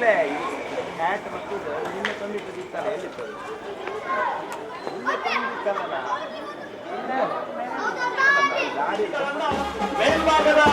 ಇಲ್ಲೇ ಹ್ಯಾಟ್ ಮತ್ತು ನಿನ್ನೆ ತಂದಿಟ್ಟಿರ್ತಾರೆ ಎಲ್ಲಿರ್ತದೆ ಗಾಡಿ ಮೇಲ್ಭಾಗದ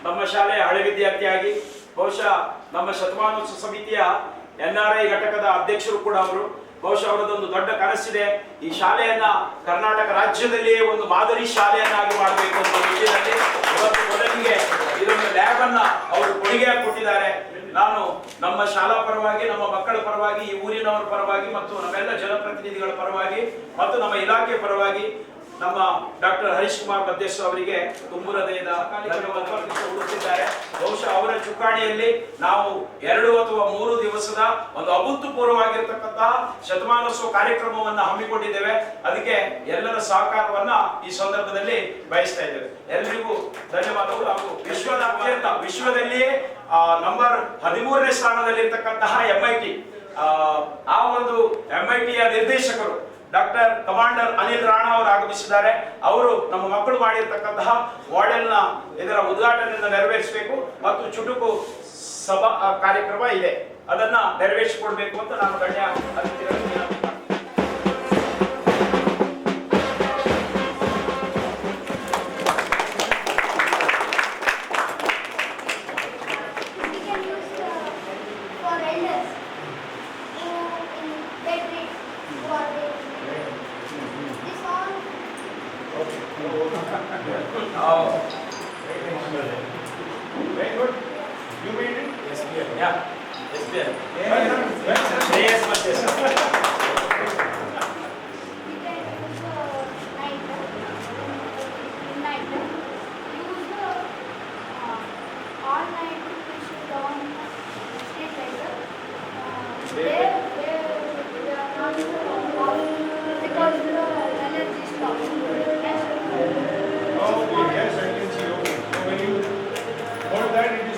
ನಮ್ಮ ಶಾಲೆಯ ಹಳೆ ವಿದ್ಯಾರ್ಥಿಯಾಗಿ ಬಹುಶಃ ನಮ್ಮ ಶತಮಾನೋತ್ಸವ ಸಮಿತಿಯ NRI ಘಟಕದ ಅಧ್ಯಕ್ಷರು ಕೂಡ ಅವರು. ಬಹುಶಃ ಅವರದೊಂದು ದೊಡ್ಡ ಕನಸಿದೆ, ಈ ಶಾಲೆಯನ್ನ ಕರ್ನಾಟಕ ರಾಜ್ಯದಲ್ಲಿಯೇ ಒಂದು ಮಾದರಿ ಶಾಲೆಯನ್ನಾಗಿ ಮಾಡಬೇಕು ಅಂತ ವಿಷಯದಲ್ಲಿ ಇವತ್ತು ಮೊದಲಿಗೆ ಇದೊಂದು ಲ್ಯಾಬ್ ಅನ್ನ ಅವರು ಕೊಡುಗೆಯಾಗಿ ಕೊಟ್ಟಿದ್ದಾರೆ. ನಾನು ನಮ್ಮ ಶಾಲಾ ಪರವಾಗಿ, ನಮ್ಮ ಮಕ್ಕಳ ಪರವಾಗಿ, ಈ ಊರಿನವರ ಪರವಾಗಿ ಮತ್ತು ನಮ್ಮೆಲ್ಲ ಜನಪ್ರತಿನಿಧಿಗಳ ಪರವಾಗಿ ಮತ್ತು ನಮ್ಮ ಇಲಾಖೆ ಪರವಾಗಿ ನಮ್ಮ ಡಾಕ್ಟರ್ ಹರೀಶ್ ಕುಮಾರ್ ಮಧ್ಯಸ್ಥ ಅವರಿಗೆ ತುಂಬು ಹೃದಯದ ಧನ್ಯವಾದಗಳಿದ್ದಾರೆ. ಬಹುಶಃ ಅವರ ಚುಕ್ಕಾಣಿಯಲ್ಲಿ ನಾವು 2 ಅಥವಾ 3 ದಿವಸದ ಒಂದು ಅಭೂತಪೂರ್ವವಾಗಿರತಕ್ಕಂತಹ ಶತಮಾನೋತ್ಸವ ಕಾರ್ಯಕ್ರಮವನ್ನ ಹಮ್ಮಿಕೊಂಡಿದ್ದೇವೆ. ಅದಕ್ಕೆ ಎಲ್ಲರ ಸಹಕಾರವನ್ನ ಈ ಸಂದರ್ಭದಲ್ಲಿ ಬಯಸ್ತಾ ಇದ್ದೇವೆ. ಎಲ್ಲರಿಗೂ ಧನ್ಯವಾದಗಳು. ಹಾಗೂ ವಿಶ್ವದಲ್ಲಿಯೇ ನಂಬರ್ 13ನೇ ಸ್ಥಾನದಲ್ಲಿರ್ತಕ್ಕಂತಹ MIT, ಆ ಒಂದು MITಯ ನಿರ್ದೇಶಕರು ಡಾಕ್ಟರ್ ಕಮಾಂಡರ್ ಅನಿಲ್ ರಾಣಾ ಅವರು ಆಗಮಿಸಿದ್ದಾರೆ. ಅವರು ನಮ್ಮ ಮಕ್ಕಳು ಮಾಡಿರ್ತಕ್ಕಂತಹ ಮಾಡೆಲ್ನ ಇದರ ಉದ್ಘಾಟನೆಯನ್ನು ನೆರವೇರಿಸಬೇಕು ಮತ್ತು ಚುಟುಕು ಸಭಾ ಕಾರ್ಯಕ್ರಮ ಇದೆ, ಅದನ್ನ ನೆರವೇರಿಸಿಕೊಡ್ಬೇಕು ಅಂತ ನಾನು ಗಣ್ಯ ಅತಿಥಿಗಳನ್ನು Very good. You made it? Yes, dear. Yeah. Yes, dear. Yes, much yes.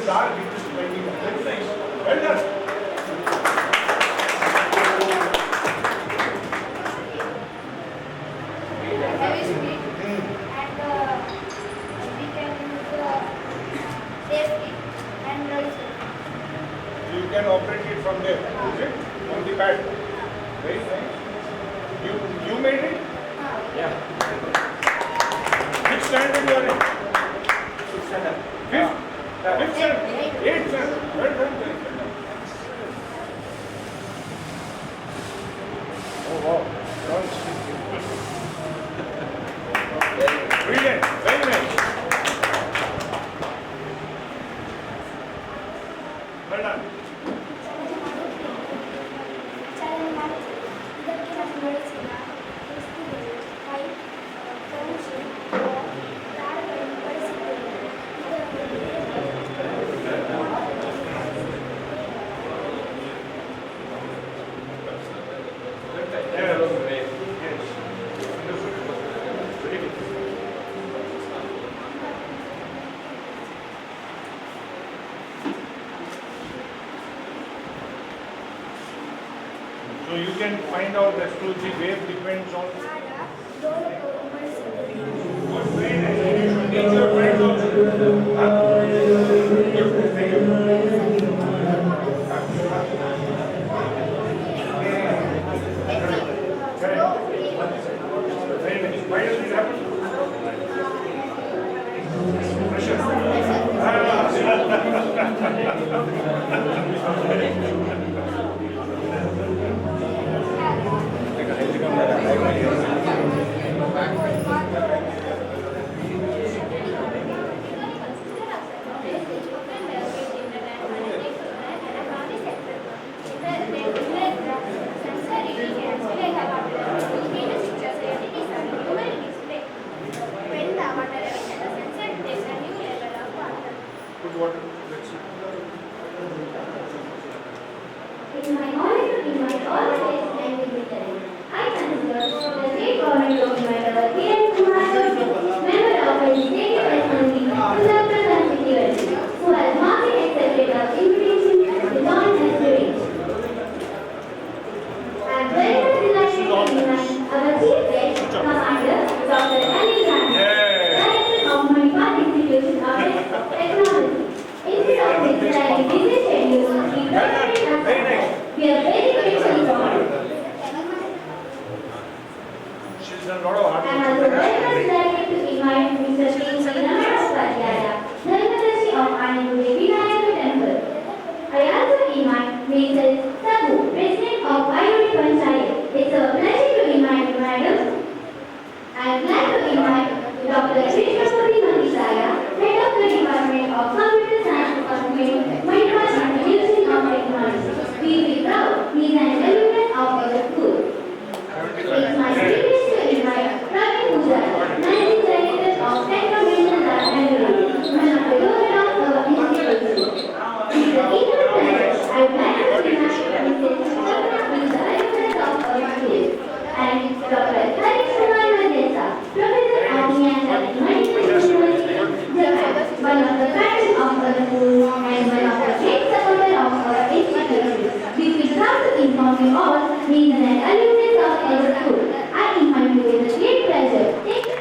Dark, it is very nice. Well done. Heavy speed and we can use safety and racing. You can operate it from there, is it? On the pad. Very nice. You made it? Yeah. Which standard you are in? 6th standard. 5th? 5th standard? 8th standard. Well done. Oh wow. Brilliant. Very nice. Well done. So you can find out as to the wave depends on. Very nice. You should teach your friends also. Thank you. Very nice. Why does it happen? Pressure. invite all the guests and dignitaries. I consider the state government to invite our K.S. Kumar Gandhi, member of Legislative Assembly, to serve the constituency, who has not been accepted our invitation to join us today. I am very much delighted to invite our chief guest, Commander Dr. Anil Rani, Director of Manipal Institute of Technology. Instead of his busy schedule, he graduated us. We are very grateful for him. She's done a lot of hard I am work. also very much delighted to invite Mr. P. Srinivasacharya, Dharmadasi of Anandpuri Vinayaka Temple. I also invite Mr. Sabu, President of Ayuri Panchayat. It's a pleasure to invite you, madam. I am glad to invite Dr. Krishnamurthy Mandisaya, Head of the Department of Computer Science Department, Manipal Institute of Technology. We feel proud he is an alumnus of our school. It's my privilege to invite Praveen Pujara, Managing Director of Technovision Lab, Bangalore, one of the lowest of our institution. It's an equal pleasure. I would like to invite Mrs. Shobana, who is the alumnus of our school, and Dr. Harish Kumar Mandesa, Professor of Miyazaki Medical University, Japan, one of the patrons of our school and one of the great supporters of our institution. We feel proud to inform you all he is an alumnus of our school. I invite you with a great pleasure. Thank you.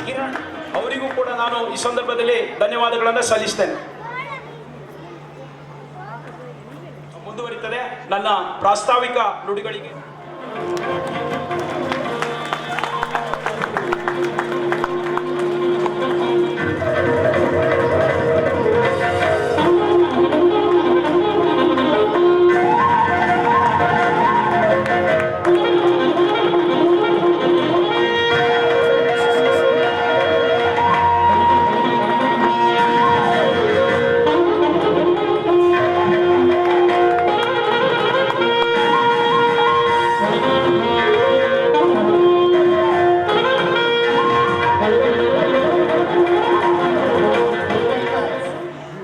Kiran ಅವರಿಗೂ ಕೂಡ ನಾನು ಈ ಸಂದರ್ಭದಲ್ಲಿ ಧನ್ಯವಾದಗಳನ್ನು ಸಲ್ಲಿಸ್ತೇನೆ. ಮುಂದುವರಿತದೆ ನನ್ನ ಪ್ರಾಸ್ತಾವಿಕ ನುಡಿಗಳಿಗೆ.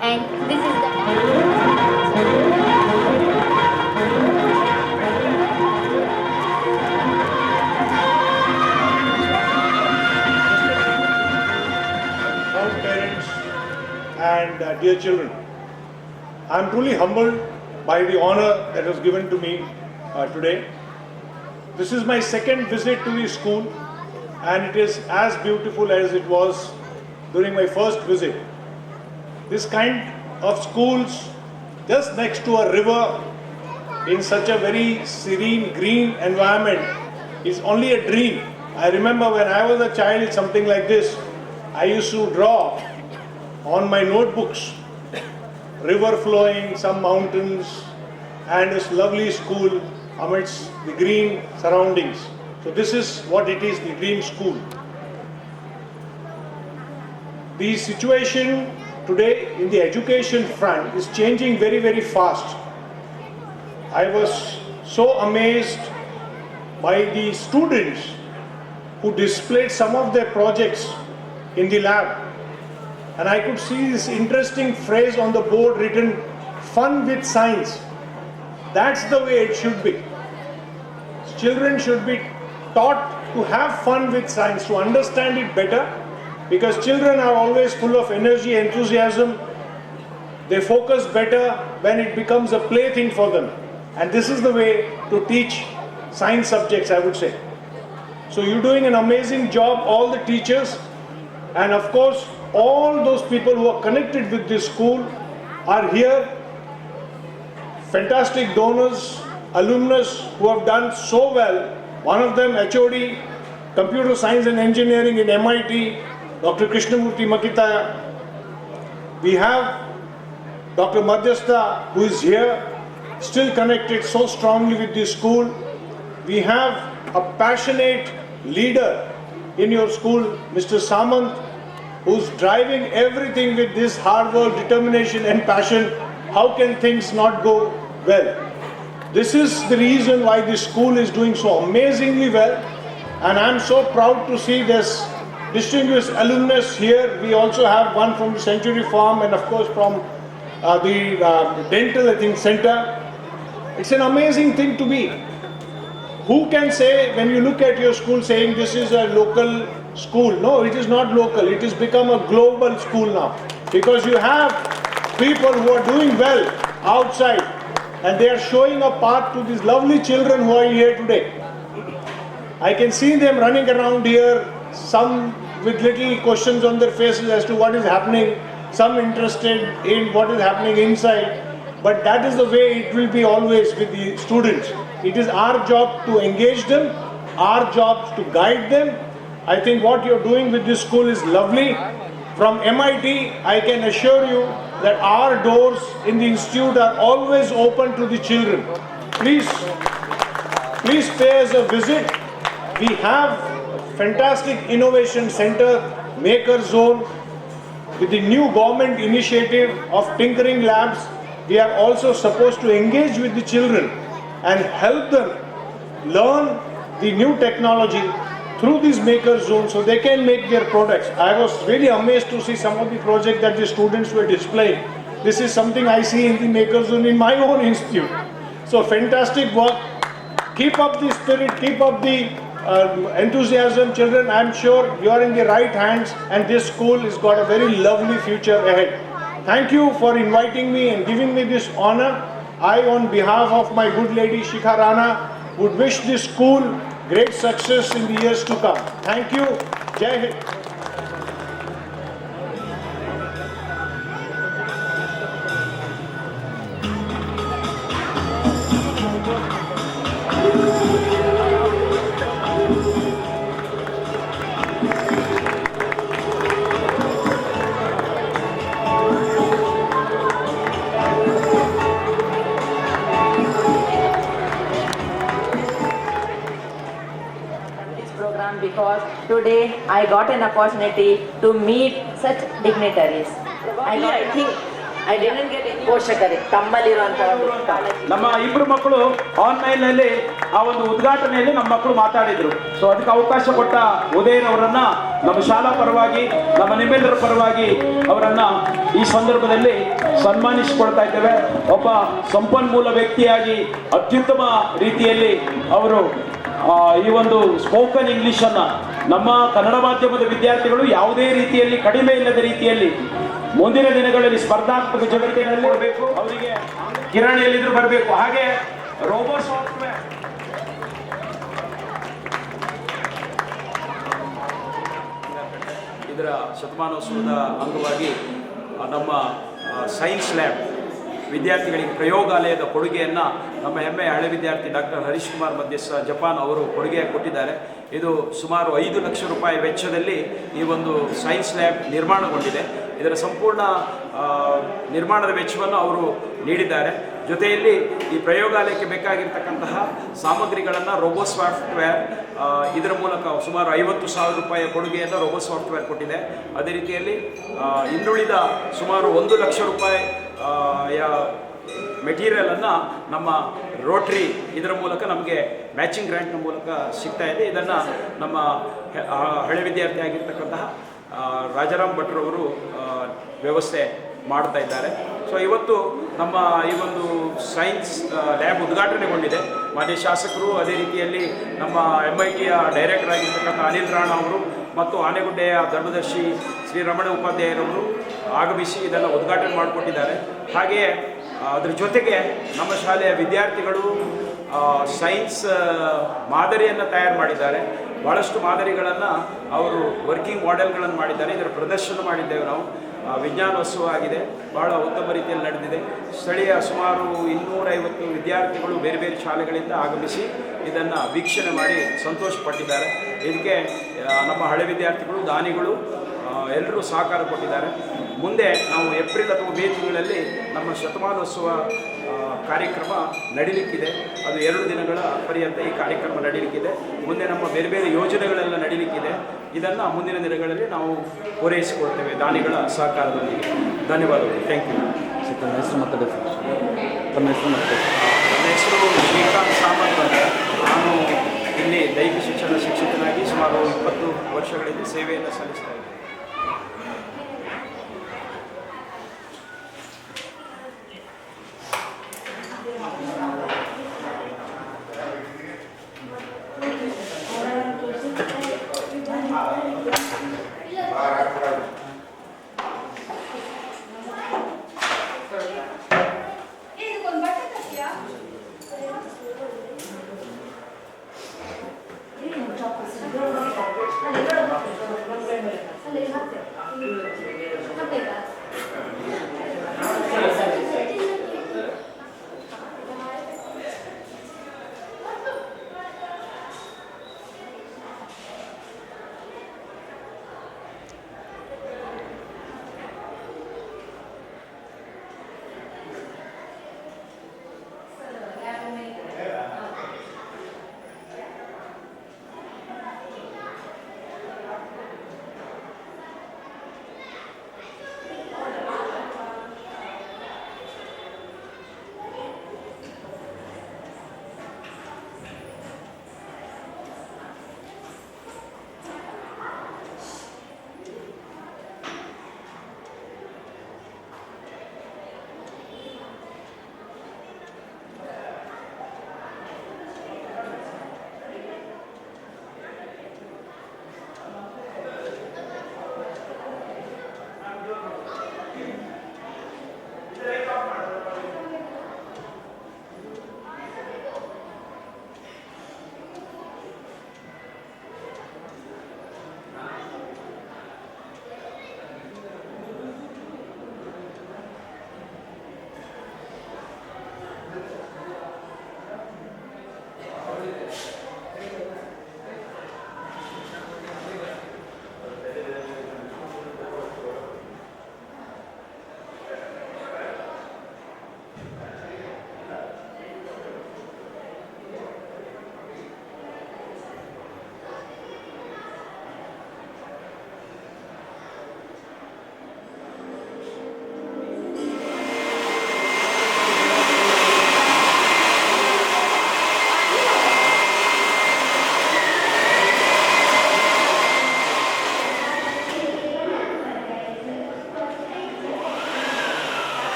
And this is the Proud parents and dear children, I am truly humbled by the honor that was given to me today. This is my second visit to the school, and it is as beautiful as it was during my first visit. This kind of schools just next to a river in such a very serene green environment is only a dream. I remember when I was a child, something like this, I used to draw on my notebooks, river flowing, some mountains, and this lovely school amidst the green surroundings. So this is what it is, the dream school. The situation today in the education front is changing very, very fast. I was so amazed by the students who displayed some of their projects in the lab. And I could see this interesting phrase on the board written, "Fun with science." That's the way it should be. Children should be taught to have fun with science, to understand it better, because children are always full of energy, enthusiasm. They focus better when it becomes a plaything for them. And this is the way to teach science subjects, I would say. So you're doing an amazing job, all the teachers, and of course, all those people who are connected with this school are here. Fantastic donors, alumnus who have done so well. One of them, HOD, Computer Science and Engineering in MIT, Dr. Krishnamurthy Makitaya. We have Dr. Madhyastha, who is here, still connected so strongly with this school. We have a passionate leader in your school, Mr. Samant, who's driving everything with this hard work, determination and passion. How can things not go well? This is the reason why this school is doing so amazingly well, and I'm so proud to see this distinguished alumnus here. We also have one from Century Farm and of course from the dental, I think, center. It's an amazing thing to be. Who can say, when you look at your school, saying this is a local school? No, it is not local. It has become a global school now, because you have people who are doing well outside, and they are showing a path to these lovely children who are here today. I can see them running around here, some with little questions on their faces as to what is happening, some interested in what is happening inside. But that is the way it will be always with the students. It is our job to engage them, our job to guide them. I think what you're doing with this school is lovely. From MIT, I can assure you that our doors in the institute are always open to the children. Please pay us a visit. We have fantastic innovation center, Maker Zone, with the new government initiative of tinkering labs. We are also supposed to engage with the children and help them learn the new technology through these Maker Zones so they can make their products. I was really amazed to see some of the projects that the students were displaying. This is something I see in the Maker Zone in my own institute. So fantastic work. Keep up the spirit, keep up the enthusiasm, children. I'm sure you are in the right hands, and this school has got a very lovely future ahead. Thank you for inviting me and giving me this honor. I, on behalf of my good lady Shikha Rana, would wish this school great success in the years to come. Thank you. Jai Hind. Because today I got an opportunity to meet such dignitaries. I didn't get any ಪೋಷಕರೇ ತಮ್ಮಲ್ಲಿರುವಂತ ಒಂದು college. ನಮ್ಮ ಇಬ್ಬರು ಮಕ್ಕಳು online ನಲ್ಲಿ ಆ ಒಂದು ಉದ್ಘಾಟನೆಯಲ್ಲಿ ನಮ್ಮ ಮಕ್ಕಳು ಮಾತಾಡಿದ್ರು. ಸೊ ಅದಕ್ಕೆ ಅವಕಾಶ ಕೊಟ್ಟ ಉದಯನವರನ್ನ ನಮ್ಮ ಶಾಲಾ ಪರವಾಗಿ, ನಮ್ಮ ನಿಮ್ಮೆಲ್ಲರ ಪರವಾಗಿ ಅವರನ್ನ ಈ ಸಂದರ್ಭದಲ್ಲಿ ಸನ್ಮಾನಿಸಿಕೊಳ್ತಾ ಇದ್ದೇವೆ. ಒಬ್ಬ ಸಂಪನ್ಮೂಲ ವ್ಯಕ್ತಿಯಾಗಿ ಅತ್ಯುತ್ತಮ ರೀತಿಯಲ್ಲಿ ಅವರು ಈ ಒಂದು ಸ್ಪೋಕನ್ ಇಂಗ್ಲಿಷ್ ಅನ್ನ ನಮ್ಮ ಕನ್ನಡ ಮಾಧ್ಯಮದ ವಿದ್ಯಾರ್ಥಿಗಳು ಯಾವುದೇ ರೀತಿಯಲ್ಲಿ ಕಡಿಮೆ ಇಲ್ಲದ ರೀತಿಯಲ್ಲಿ ಮುಂದಿನ ದಿನಗಳಲ್ಲಿ ಸ್ಪರ್ಧಾತ್ಮಕ ಜಗತ್ತಿನಲ್ಲಿ ಬರಬೇಕು. ಅವರಿಗೆ ಕಿರಣ ಎಲ್ಲಿದ್ರು ಬರಬೇಕು. ಹಾಗೆ ರೋಬೋ ಸಾಫ್ಟ್ವೇರ್ ಇದರ ಶತಮಾನೋತ್ಸವದ ಅಂಗವಾಗಿ ನಮ್ಮ ಸೈನ್ಸ್ ಲ್ಯಾಬ್ ವಿದ್ಯಾರ್ಥಿಗಳಿಗೆ ಪ್ರಯೋಗಾಲಯದ ಕೊಡುಗೆಯನ್ನು ನಮ್ಮ ಹೆಮ್ಮೆಯ ಹಳೆ ವಿದ್ಯಾರ್ಥಿ ಡಾಕ್ಟರ್ ಹರೀಶ್ ಕುಮಾರ್ ಮಧ್ಯಸ್ಥ ಜಪಾನ್ ಅವರು ಕೊಡುಗೆ ಕೊಟ್ಟಿದ್ದಾರೆ. ಇದು ಸುಮಾರು 5 ಲಕ್ಷ ರೂಪಾಯಿ ವೆಚ್ಚದಲ್ಲಿ ಈ ಒಂದು ಸೈನ್ಸ್ ಲ್ಯಾಬ್ ನಿರ್ಮಾಣಗೊಂಡಿದೆ. ಇದರ ಸಂಪೂರ್ಣ ನಿರ್ಮಾಣದ ವೆಚ್ಚವನ್ನು ಅವರು ನೀಡಿದ್ದಾರೆ. ಜೊತೆಯಲ್ಲಿ ಈ ಪ್ರಯೋಗಾಲಯಕ್ಕೆ ಬೇಕಾಗಿರ್ತಕ್ಕಂತಹ ಸಾಮಗ್ರಿಗಳನ್ನು ರೋಬೋ ಸಾಫ್ಟ್ವೇರ್ ಇದರ ಮೂಲಕ ಸುಮಾರು 50,000 ರೂಪಾಯಿಯ ಕೊಡುಗೆಯನ್ನು ರೋಬೋ ಸಾಫ್ಟ್ವೇರ್ ಕೊಟ್ಟಿದೆ. ಅದೇ ರೀತಿಯಲ್ಲಿ ಇನ್ನುಳಿದ ಸುಮಾರು 1 ಲಕ್ಷ ರೂಪಾಯಿ ಮೆಟೀರಿಯಲನ್ನು ನಮ್ಮ ರೋಟ್ರಿ ಇದರ ಮೂಲಕ ನಮಗೆ ಮ್ಯಾಚಿಂಗ್ ಗ್ರ್ಯಾಂಟ್ನ ಮೂಲಕ ಸಿಗ್ತಾ ಇದೆ. ಇದನ್ನು ನಮ್ಮ ಹಳೆ ವಿದ್ಯಾರ್ಥಿ ಆಗಿರ್ತಕ್ಕಂತಹ ರಾಜಾರಾಮ್ ಭಟ್ರವರು ವ್ಯವಸ್ಥೆ ಮಾಡ್ತಾ ಇದ್ದಾರೆ. ಸೊ ಇವತ್ತು ನಮ್ಮ ಈ ಒಂದು ಸೈನ್ಸ್ ಲ್ಯಾಬ್ ಉದ್ಘಾಟನೆಗೊಂಡಿದೆ. ಮಾನ್ಯ ಶಾಸಕರು, ಅದೇ ರೀತಿಯಲ್ಲಿ ನಮ್ಮ MITಯ ಡೈರೆಕ್ಟರ್ ಆಗಿರ್ತಕ್ಕಂಥ ಅನಿಲ್ ರಾಣಾ ಅವರು ಮತ್ತು ಆನೆಗುಡ್ಡೆಯ ಧರ್ಮದರ್ಶಿ ಶ್ರೀ ರಮಣ ಉಪಾಧ್ಯಾಯರವರು ಆಗಮಿಸಿ ಇದನ್ನು ಉದ್ಘಾಟನೆ ಮಾಡಿಕೊಟ್ಟಿದ್ದಾರೆ. ಹಾಗೆಯೇ ಅದ್ರ ಜೊತೆಗೆ ನಮ್ಮ ಶಾಲೆಯ ವಿದ್ಯಾರ್ಥಿಗಳು ಸೈನ್ಸ್ ಮಾದರಿಯನ್ನು ತಯಾರು ಮಾಡಿದ್ದಾರೆ. ಭಾಳಷ್ಟು ಮಾದರಿಗಳನ್ನು ಅವರು ವರ್ಕಿಂಗ್ ಮಾಡೆಲ್ಗಳನ್ನು ಮಾಡಿದ್ದಾರೆ. ಇದರ ಪ್ರದರ್ಶನ ಮಾಡಿದ್ದೇವೆ ನಾವು. ವಿಜ್ಞಾನೋತ್ಸವ ಆಗಿದೆ, ಭಾಳ ಉತ್ತಮ ರೀತಿಯಲ್ಲಿ ನಡೆದಿದೆ. ಸ್ಥಳೀಯ ಸುಮಾರು 250 ವಿದ್ಯಾರ್ಥಿಗಳು ಬೇರೆ ಬೇರೆ ಶಾಲೆಗಳಿಂದ ಆಗಮಿಸಿ ಇದನ್ನು ವೀಕ್ಷಣೆ ಮಾಡಿ ಸಂತೋಷಪಟ್ಟಿದ್ದಾರೆ. ಇದಕ್ಕೆ ನಮ್ಮ ಹಳೆ ವಿದ್ಯಾರ್ಥಿಗಳು, ದಾನಿಗಳು ಎಲ್ಲರೂ ಸಹಕಾರ ಕೊಟ್ಟಿದ್ದಾರೆ. ಮುಂದೆ ನಾವು ಏಪ್ರಿಲ್ ಅಥವಾ ಮೇ ತಿಂಗಳಲ್ಲಿ ನಮ್ಮ ಶತಮಾನೋತ್ಸವ ಕಾರ್ಯಕ್ರಮ ನಡೀಲಿಕ್ಕಿದೆ. ಅದು 2 ದಿನಗಳ ಪರ್ಯಂತ ಈ ಕಾರ್ಯಕ್ರಮ ನಡೀಲಿಕ್ಕಿದೆ. ಮುಂದೆ ನಮ್ಮ ಬೇರೆ ಬೇರೆ ಯೋಜನೆಗಳೆಲ್ಲ ನಡೀಲಿಕ್ಕಿದೆ. ಇದನ್ನು ಮುಂದಿನ ದಿನಗಳಲ್ಲಿ ನಾವು ಪೂರೈಸಿಕೊಳ್ತೇವೆ ದಾನಿಗಳ ಸಹಕಾರದೊಂದಿಗೆ. ಧನ್ಯವಾದಗಳು. Thank you. ತಮ್ಮ ಹೆಸರು ಮಾತಾಡಿ ಸರ್. ತಮ್ಮ ಹೆಸರು ಮಾತಾಡಿ. ನನ್ನ ಹೆಸರು ಶ್ರೀಕಾಂತ್ ಸಾಮಂತ್ ಅಂತ. ನಾನು ಇಲ್ಲಿ ದೈಹಿಕ ಶಿಕ್ಷಣ ಶಿಕ್ಷಕನಾಗಿ ಸುಮಾರು 20 ವರ್ಷಗಳಿಂದ ಸೇವೆಯನ್ನು ಸಲ್ಲಿಸ್ತಾ ಇದ್ದೇನೆ.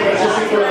ಪ್ರಶಸ್ತಿ ಕೂಡ